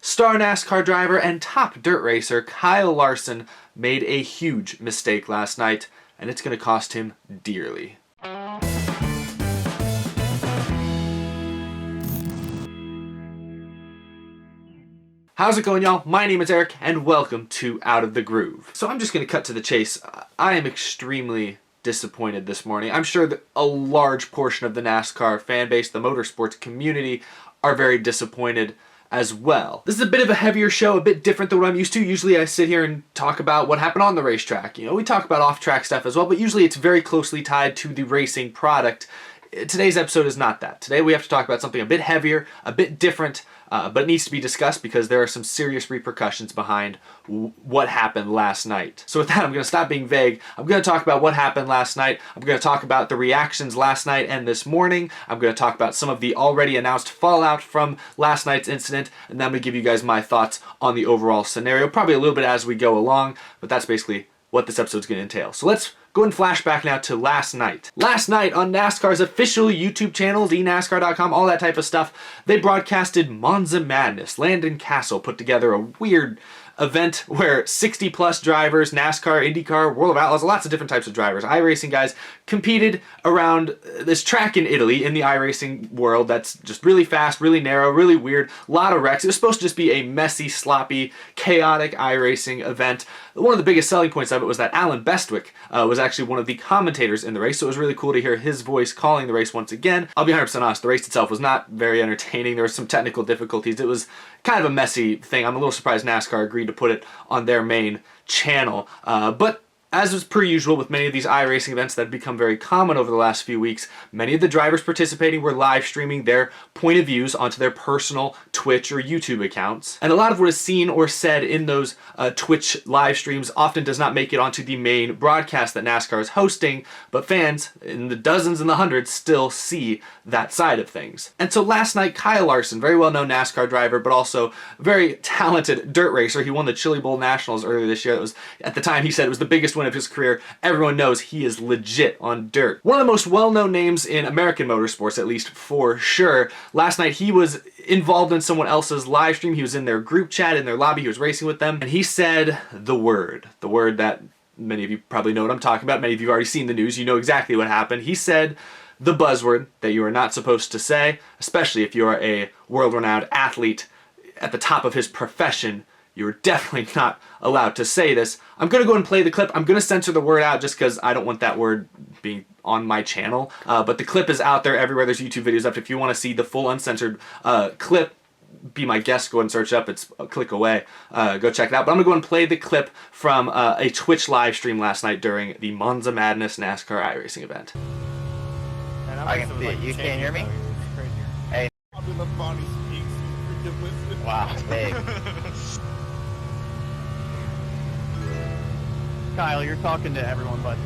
Star NASCAR driver and top dirt racer Kyle Larson made a huge mistake last night, and it's going to cost him dearly. How's it going, y'all? My name is Eric, and welcome to Out of the Groove. So I'm just going to cut to the chase. I am extremely disappointed this morning. I'm sure that a large portion of the NASCAR fan base, the motorsports community, are very disappointed as well. This is a bit of a heavier show, a bit different than what I'm used to. Usually I sit here and talk about what happened on the racetrack. You know, we talk about off-track stuff as well, but usually it's very closely tied to the racing product. Today's episode is not that. Today we have to talk about something a bit heavier, a bit different, but it needs to be discussed because there are some serious repercussions behind what happened last night. So with that, I'm going to stop being vague. I'm going to talk about what happened last night. I'm going to talk about the reactions last night and this morning. I'm going to talk about some of the already announced fallout from last night's incident, and then I'm going to give you guys my thoughts on the overall scenario, probably a little bit as we go along, but that's basically what this episode's going to entail. So let's go and flashback now to last night. Last night on NASCAR's official YouTube channels, NASCAR.com, all that type of stuff, they broadcasted Monza Madness. Landon Castle put together a weird event where 60 plus drivers, NASCAR, IndyCar, World of Outlaws, lots of different types of drivers, iRacing guys, competed around this track in Italy in the iRacing world that's just really fast, really narrow, really weird, a lot of wrecks. It was supposed to just be a messy, sloppy, chaotic iRacing event. One of the biggest selling points of it was that Alan Bestwick was actually one of the commentators in the race, so it was really cool to hear his voice calling the race once again. I'll be 100% honest, the race itself was not very entertaining. There were some technical difficulties. It was kind of a messy thing. I'm a little surprised NASCAR agreed to put it on their main channel, but as is per usual with many of these iRacing events that have become very common over the last few weeks, many of the drivers participating were live streaming their point of views onto their personal Twitch or YouTube accounts. And a lot of what is seen or said in those Twitch live streams often does not make it onto the main broadcast that NASCAR is hosting, but fans in the dozens and the hundreds still see that side of things. And so last night, Kyle Larson, very well-known NASCAR driver, but also very talented dirt racer. He won the Chili Bowl Nationals earlier this year. It was, at the time, he said it was the biggest win of his career. Everyone knows he is legit on dirt. One of the most well-known names in American motorsports, at least for sure. Last night he was involved in someone else's live stream. He was in their group chat, in their lobby. He was racing with them, and he said the word that many of you probably know what I'm talking about. Many of you have already seen the news. You know exactly what happened. He said the buzzword that you are not supposed to say, especially if you are a world-renowned athlete at the top of his profession. You're definitely not allowed to say this. I'm going to go and play the clip. I'm going to censor the word out just because I don't want that word being on my channel. But the clip is out there everywhere. There's YouTube videos up. If you want to see the full uncensored clip, be my guest. Go and search up. It's a click away. Go check it out. But I'm going to go and play the clip from a Twitch live stream last night during the Monza Madness NASCAR iRacing event. I can see it. You can't hear me? Hey. Wow, big. Kyle, you're talking to everyone, but...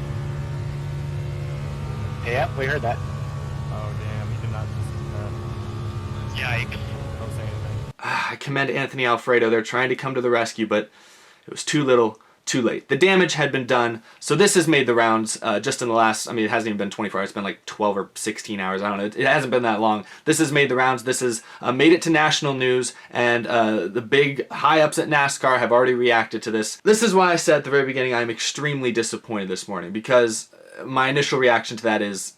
Yep, we heard that. Oh, damn, you did not just... Yikes. Don't say anything. I commend Anthony Alfredo. They're trying to come to the rescue, but it was too little, too late. The damage had been done, so this has made the rounds just in the last, I mean, it hasn't even been 24 hours, it's been like 12 or 16 hours, I don't know, it hasn't been that long. This has made the rounds, this has made it to national news, and the big high-ups at NASCAR have already reacted to this. This is why I said at the very beginning I'm extremely disappointed this morning, because my initial reaction to that is,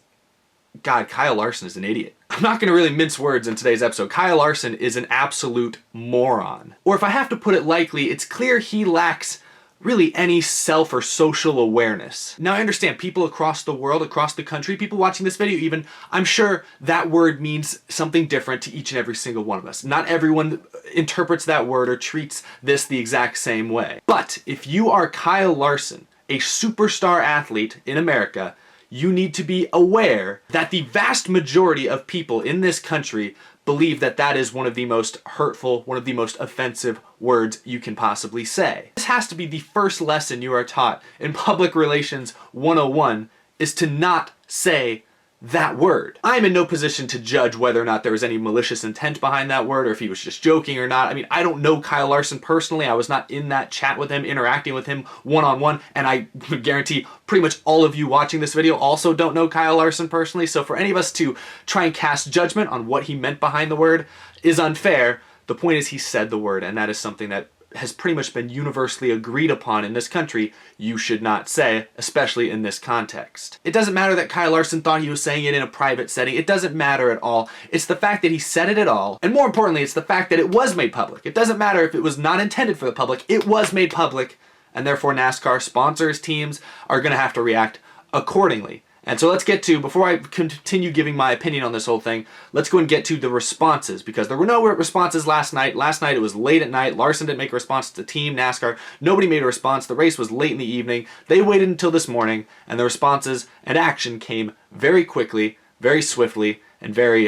God, Kyle Larson is an idiot. I'm not going to really mince words in today's episode. Kyle Larson is an absolute moron. Or if I have to put it lightly, it's clear he lacks really any self or social awareness. Now I understand people across the world, across the country, people watching this video even, I'm sure that word means something different to each and every single one of us. Not everyone interprets that word or treats this the exact same way. But if you are Kyle Larson, a superstar athlete in America, you need to be aware that the vast majority of people in this country believe that that is one of the most hurtful, one of the most offensive words you can possibly say. This has to be the first lesson you are taught in Public Relations 101, is to not say that word. I'm in no position to judge whether or not there was any malicious intent behind that word or if he was just joking or not. I mean, I don't know Kyle Larson personally. I was not in that chat with him, interacting with him one-on-one, and I guarantee pretty much all of you watching this video also don't know Kyle Larson personally. So for any of us to try and cast judgment on what he meant behind the word is unfair. The point is he said the word, and that is something that has pretty much been universally agreed upon in this country you should not say, especially in this context. It doesn't matter that Kyle Larson thought he was saying it in a private setting. It doesn't matter at all. It's the fact that he said it at all, and more importantly, it's the fact that it was made public. It doesn't matter if it was not intended for the public. It was made public, and therefore NASCAR sponsors, teams are going to have to react accordingly. And so let's get to, before I continue giving my opinion on this whole thing, let's go and get to the responses, because there were no responses last night. Last night it was late at night. Larson didn't make a response to the team, NASCAR. Nobody made a response. The race was late in the evening. They waited until this morning, and the responses and action came very quickly, very swiftly, and very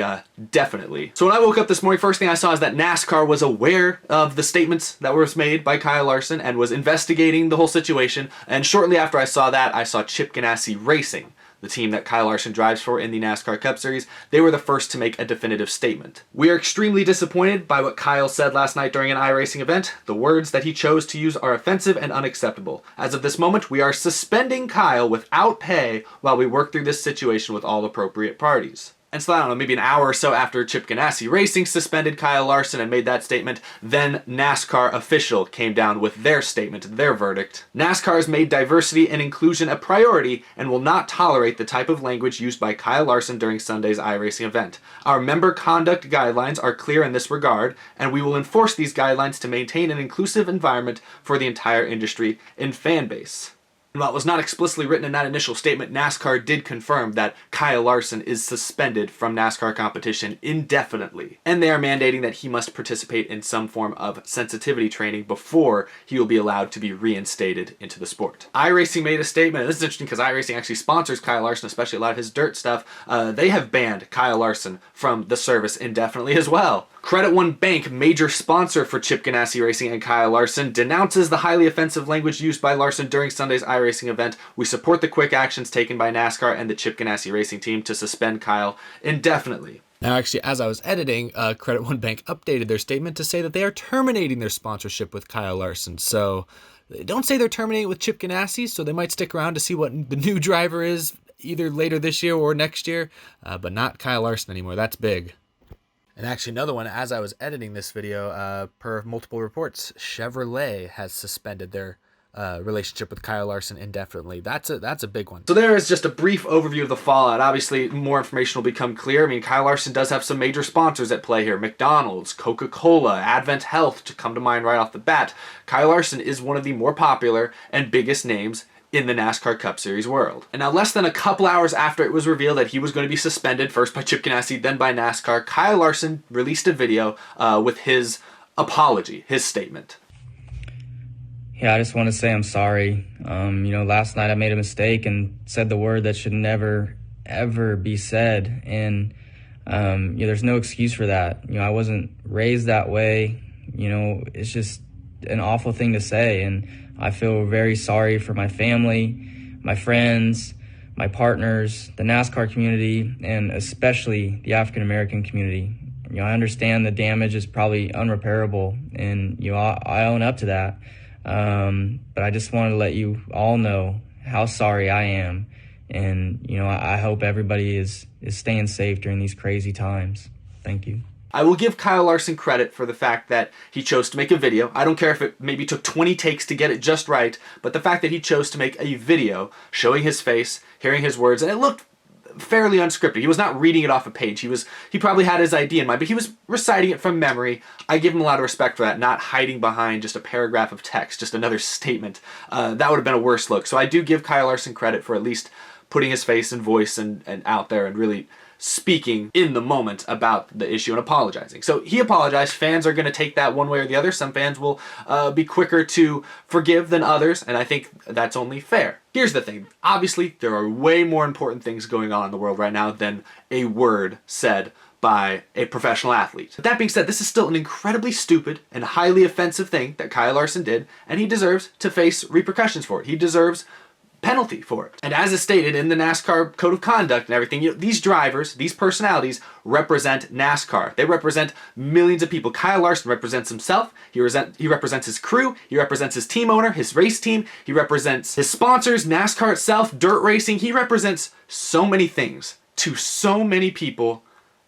definitely. So when I woke up this morning, first thing I saw is that NASCAR was aware of the statements that were made by Kyle Larson and was investigating the whole situation. And shortly after I saw that, I saw Chip Ganassi Racing, the team that Kyle Larson drives for in the NASCAR Cup Series. They were the first to make a definitive statement. We are extremely disappointed by what Kyle said last night during an iRacing event. The words that he chose to use are offensive and unacceptable. As of this moment, we are suspending Kyle without pay while we work through this situation with all appropriate parties. And so, I don't know, maybe an hour or so after Chip Ganassi Racing suspended Kyle Larson and made that statement, then NASCAR official came down with their statement, their verdict. NASCAR has made diversity and inclusion a priority and will not tolerate the type of language used by Kyle Larson during Sunday's iRacing event. Our member conduct guidelines are clear in this regard, and we will enforce these guidelines to maintain an inclusive environment for the entire industry and fan base. While it was not explicitly written in that initial statement, NASCAR did confirm that Kyle Larson is suspended from NASCAR competition indefinitely. And they are mandating that he must participate in some form of sensitivity training before he will be allowed to be reinstated into the sport. iRacing made a statement, and this is interesting because iRacing actually sponsors Kyle Larson, especially a lot of his dirt stuff. They have banned Kyle Larson from the service indefinitely as well. Credit One Bank, major sponsor for Chip Ganassi Racing and Kyle Larson, denounces the highly offensive language used by Larson during Sunday's iRacing event. We support the quick actions taken by NASCAR and the Chip Ganassi Racing team to suspend Kyle indefinitely. Now, actually, as I was editing, Credit One Bank updated their statement to say that they are terminating their sponsorship with Kyle Larson. So they don't say they're terminating with Chip Ganassi, so they might stick around to see what the new driver is either later this year or next year, but not Kyle Larson anymore. That's big. And actually another one, as I was editing this video, per multiple reports, Chevrolet has suspended their relationship with Kyle Larson indefinitely. That's a big one. So there is just a brief overview of the fallout. Obviously, more information will become clear. I mean, Kyle Larson does have some major sponsors at play here. McDonald's, Coca-Cola, Advent Health to come to mind right off the bat. Kyle Larson is one of the more popular and biggest names in the NASCAR Cup Series world. And now, less than a couple hours after it was revealed that he was going to be suspended, first by Chip Ganassi, then by NASCAR, Kyle Larson released a video with his apology, his statement. Yeah, I just want to say I'm sorry. Last night I made a mistake and said the word that should never, ever be said. And, there's no excuse for that. I wasn't raised that way. It's just an awful thing to say. And I feel very sorry for my family, my friends, my partners, the NASCAR community, and especially the African-American community. I understand the damage is probably unrepairable, and I own up to that. But I just wanted to let you all know how sorry I am. And, I hope everybody is staying safe during these crazy times. Thank you. I will give Kyle Larson credit for the fact that he chose to make a video. I don't care if it maybe took 20 takes to get it just right, but the fact that he chose to make a video showing his face, hearing his words, and it looked fairly unscripted. He was not reading it off a page. He probably had his idea in mind, but he was reciting it from memory. I give him a lot of respect for that, not hiding behind just a paragraph of text, just another statement. That would have been a worse look. So I do give Kyle Larson credit for at least putting his face and voice and out there and really speaking in the moment about the issue and apologizing. So he apologized. Fans are going to take that one way or the other. Some fans will be quicker to forgive than others, and I think that's only fair. Here's the thing. Obviously, there are way more important things going on in the world right now than a word said by a professional athlete. But that being said, this is still an incredibly stupid and highly offensive thing that Kyle Larson did, and he deserves to face repercussions for it. He deserves penalty for it. And as is stated in the NASCAR code of conduct and everything, these drivers, these personalities represent NASCAR. They represent millions of people. Kyle Larson represents himself. He represents his crew. He represents his team owner, his race team. He represents his sponsors, NASCAR itself, dirt racing. He represents so many things to so many people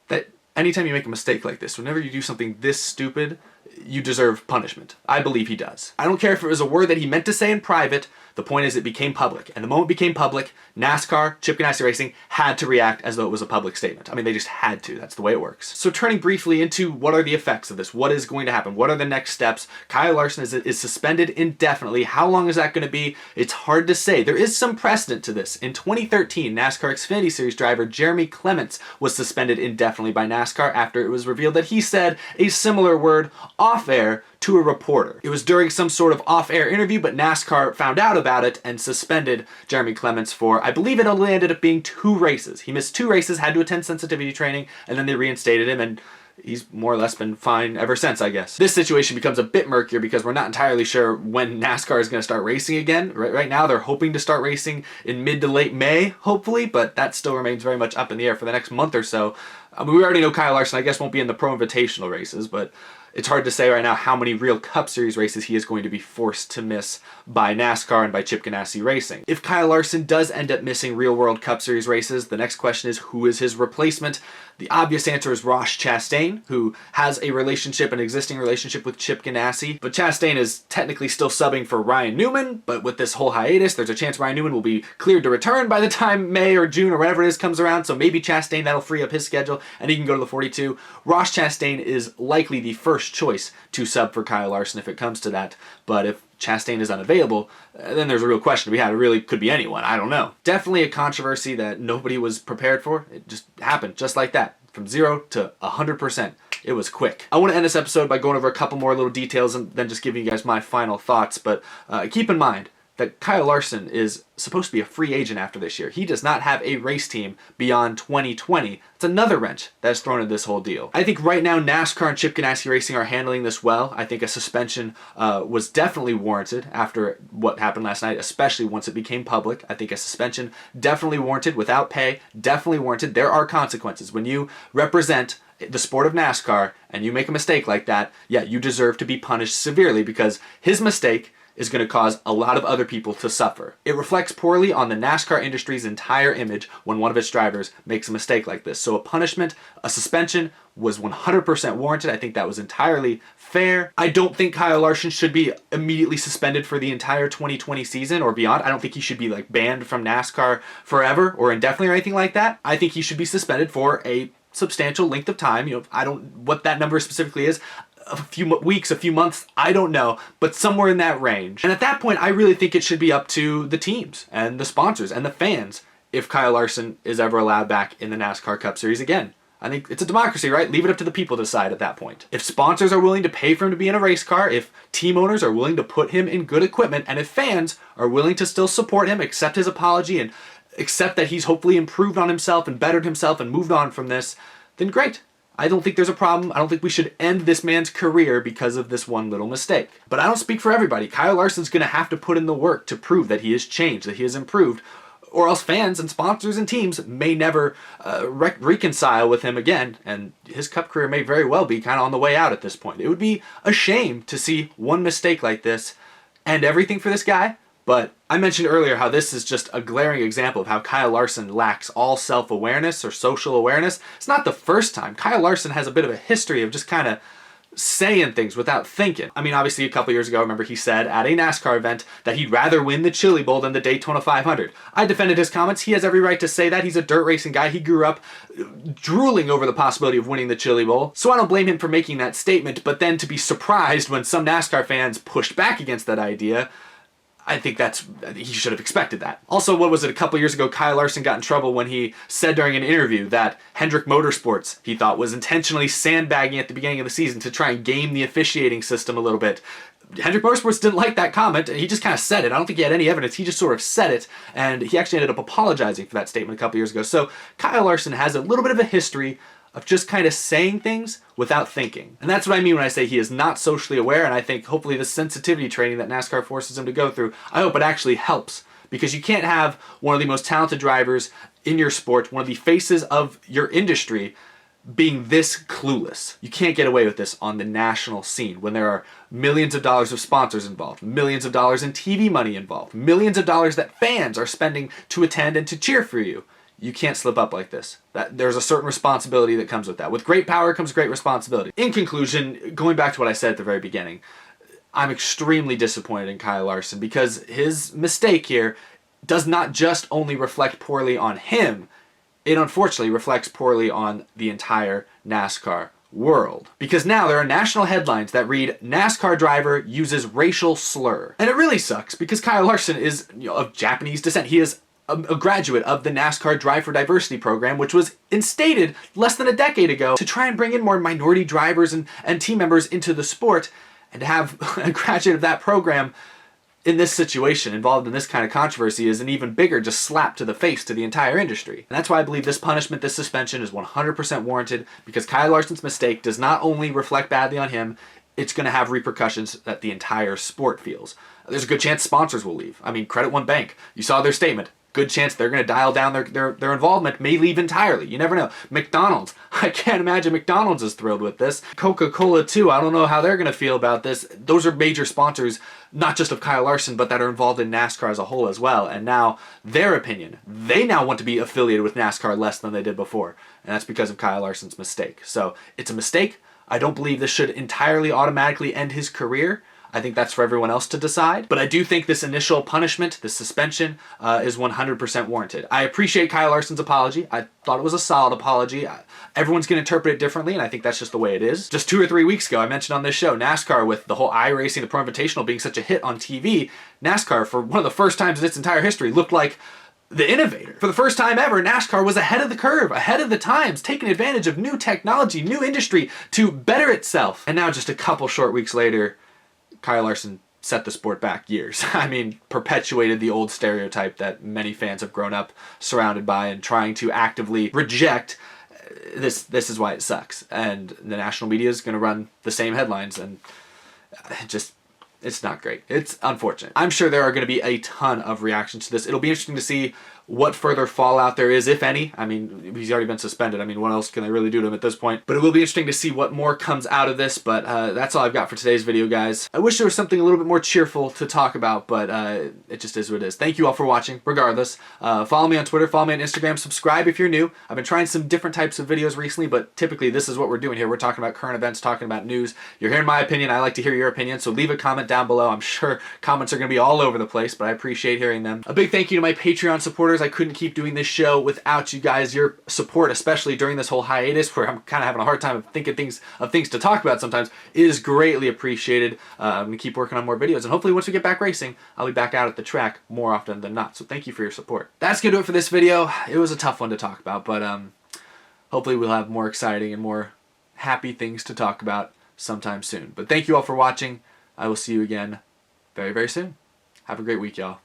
that anytime you make a mistake like this, whenever you do something this stupid, you deserve punishment. I believe he does. I don't care if it was a word that he meant to say in private. The point is it became public. And the moment it became public, NASCAR, Chip Ganassi Racing had to react as though it was a public statement. I mean, they just had to. That's the way it works. So turning briefly into what are the effects of this? What is going to happen? What are the next steps? Kyle Larson is suspended indefinitely. How long is that going to be? It's hard to say. There is some precedent to this. In 2013, NASCAR Xfinity Series driver Jeremy Clements was suspended indefinitely by NASCAR after it was revealed that he said a similar word off-air to a reporter. It was during some sort of off-air interview, but NASCAR found out about it and suspended Jeremy Clements for, I believe it only ended up being 2 races. He missed 2 races, had to attend sensitivity training, and then they reinstated him, and he's more or less been fine ever since, I guess. This situation becomes a bit murkier because we're not entirely sure when NASCAR is going to start racing again. Right now, they're hoping to start racing in mid to late May, hopefully, but that still remains very much up in the air for the next month or so. I mean, we already know Kyle Larson, I guess, won't be in the Pro Invitational races, but it's hard to say right now how many real Cup Series races he is going to be forced to miss by NASCAR and by Chip Ganassi Racing. If Kyle Larson does end up missing real-world Cup Series races, the next question is, who is his replacement? The obvious answer is Ross Chastain, who has an existing relationship with Chip Ganassi. But Chastain is technically still subbing for Ryan Newman, but with this whole hiatus, there's a chance Ryan Newman will be cleared to return by the time May or June or whatever it is comes around, so maybe Chastain, that'll free up his schedule, and he can go to the 42. Ross Chastain is likely the first choice to sub for Kyle Larson if it comes to that, but if Chastain is unavailable, then there's a real question to be had. It really could be anyone. I don't know. Definitely a controversy that nobody was prepared for. It just happened just like that. From 0 to 100%. It was quick. I want to end this episode by going over a couple more little details and then just giving you guys my final thoughts. But keep in mind that Kyle Larson is supposed to be a free agent after this year. He does not have a race team beyond 2020. It's another wrench that's thrown into this whole deal. I think right now NASCAR and Chip Ganassi Racing are handling this well. I think a suspension was definitely warranted after what happened last night, especially once it became public. I think a suspension definitely warranted without pay, definitely warranted. There are consequences. When you represent the sport of NASCAR and you make a mistake like that, yeah, you deserve to be punished severely because his mistake is going to cause a lot of other people to suffer. It reflects poorly on the NASCAR industry's entire image when one of its drivers makes a mistake like this. So a punishment, a suspension, was 100% warranted. I think that was entirely fair. I don't think Kyle Larson should be immediately suspended for the entire 2020 season or beyond. I don't think he should be banned from NASCAR forever or indefinitely or anything like that. I think he should be suspended for a substantial length of time. I don't what that number specifically is. A few weeks, a few months, I don't know, but somewhere in that range. And at that point, I really think it should be up to the teams and the sponsors and the fans if Kyle Larson is ever allowed back in the NASCAR Cup Series again. I think it's a democracy, right? Leave it up to the people to decide at that point. If sponsors are willing to pay for him to be in a race car, if team owners are willing to put him in good equipment, and if fans are willing to still support him, accept his apology, and accept that he's hopefully improved on himself and bettered himself and moved on from this, then great. I don't think there's a problem. I don't think we should end this man's career because of this one little mistake. But I don't speak for everybody. Kyle Larson's going to have to put in the work to prove that he has changed, that he has improved, or else fans and sponsors and teams may never reconcile with him again, and his Cup career may very well be kind of on the way out at this point. It would be a shame to see one mistake like this end everything for this guy, but I mentioned earlier how this is just a glaring example of how Kyle Larson lacks all self-awareness or social awareness. It's not the first time. Kyle Larson has a bit of a history of just kind of saying things without thinking. I mean, obviously a couple years ago, I remember he said at a NASCAR event that he'd rather win the Chili Bowl than the Daytona 500. I defended his comments. He has every right to say that. He's a dirt racing guy. He grew up drooling over the possibility of winning the Chili Bowl. So I don't blame him for making that statement, but then to be surprised when some NASCAR fans pushed back against that idea, I think he should have expected that. Also, what was it, a couple years ago, Kyle Larson got in trouble when he said during an interview that Hendrick Motorsports, he thought, was intentionally sandbagging at the beginning of the season to try and game the officiating system a little bit. Hendrick Motorsports didn't like that comment, and he just kind of said it. I don't think he had any evidence. He just sort of said it, and he actually ended up apologizing for that statement a couple years ago. So Kyle Larson has a little bit of a history of just kind of saying things without thinking. And that's what I mean when I say he is not socially aware, and I think hopefully the sensitivity training that NASCAR forces him to go through, I hope it actually helps. Because you can't have one of the most talented drivers in your sport, one of the faces of your industry, being this clueless. You can't get away with this on the national scene when there are millions of dollars of sponsors involved, millions of dollars in TV money involved, millions of dollars that fans are spending to attend and to cheer for you. you can't slip up like this. There's a certain responsibility that comes with that. With great power comes great responsibility. In conclusion, going back to what I said at the very beginning, I'm extremely disappointed in Kyle Larson because his mistake here does not just only reflect poorly on him, it unfortunately reflects poorly on the entire NASCAR world. Because now there are national headlines that read, NASCAR driver uses racial slur. And it really sucks because Kyle Larson is of Japanese descent. He is a graduate of the NASCAR Drive for Diversity program, which was instated less than a decade ago to try and bring in more minority drivers and team members into the sport. And to have a graduate of that program in this situation, involved in this kind of controversy, is an even bigger just slap to the face to the entire industry. And that's why I believe this punishment, this suspension, is 100% warranted, because Kyle Larson's mistake does not only reflect badly on him, it's going to have repercussions that the entire sport feels. There's a good chance sponsors will leave. I mean, Credit One Bank, you saw their statement. Good chance they're going to dial down their involvement, may leave entirely. You never know. McDonald's, I can't imagine McDonald's is thrilled with this. Coca-Cola too, I don't know how they're going to feel about this. Those are major sponsors, not just of Kyle Larson, but that are involved in NASCAR as a whole as well. And now, their opinion, they now want to be affiliated with NASCAR less than they did before. And that's because of Kyle Larson's mistake. So, it's a mistake. I don't believe this should entirely automatically end his career. I think that's for everyone else to decide. But I do think this initial punishment, this suspension, is 100% warranted. I appreciate Kyle Larson's apology. I thought it was a solid apology. Everyone's going to interpret it differently, and I think that's just the way it is. Just 2 or 3 weeks ago, I mentioned on this show, NASCAR, with the whole iRacing, the Pro Invitational being such a hit on TV, NASCAR, for one of the first times in its entire history, looked like the innovator. For the first time ever, NASCAR was ahead of the curve, ahead of the times, taking advantage of new technology, new industry to better itself. And now just a couple short weeks later, Kyle Larson set the sport back years. I mean, perpetuated the old stereotype that many fans have grown up surrounded by and trying to actively reject. This is why it sucks. And the national media is going to run the same headlines, and it's not great. It's unfortunate. I'm sure there are going to be a ton of reactions to this. It'll be interesting to see what further fallout there is, if any. I mean, he's already been suspended. I mean, what else can they really do to him at this point? But it will be interesting to see what more comes out of this. But that's all I've got for today's video, guys. I wish there was something a little bit more cheerful to talk about, but it just is what it is. Thank you all for watching, regardless. Follow me on Twitter, follow me on Instagram, subscribe if you're new. I've been trying some different types of videos recently, but typically this is what we're doing here. We're talking about current events, talking about news. You're hearing my opinion. I like to hear your opinion, so leave a comment down below. I'm sure comments are going to be all over the place, but I appreciate hearing them. A big thank you to my Patreon supporters. I couldn't keep doing this show without you guys, your support, especially during this whole hiatus where I'm kind of having a hard time of thinking of things to talk about sometimes, is greatly appreciated. I'm going to keep working on more videos, and hopefully once we get back racing, I'll be back out at the track more often than not. So thank you for your support. That's going to do it for this video. It was a tough one to talk about, but hopefully we'll have more exciting and more happy things to talk about sometime soon. But thank you all for watching. I will see you again very, very soon. Have a great week, y'all.